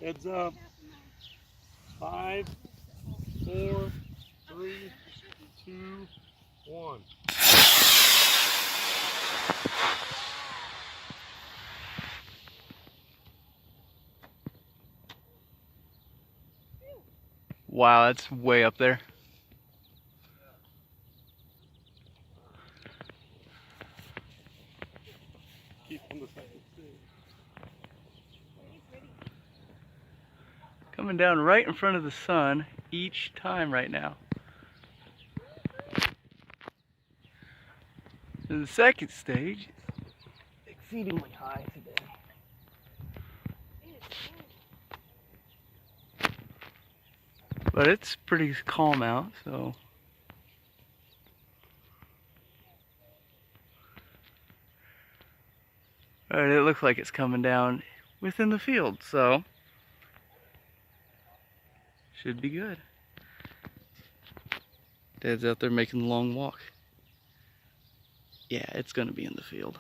Heads up. 5, 4, 3, 2, 1. Wow, that's way up there. Keep on the second stage. Coming down right in front of the sun each time right now. And the second stage, exceedingly high today. But it's pretty calm out, so. Alright, it looks like it's coming down within the field, so should be good. Dad's out there making the long walk. Yeah, it's gonna be in the field.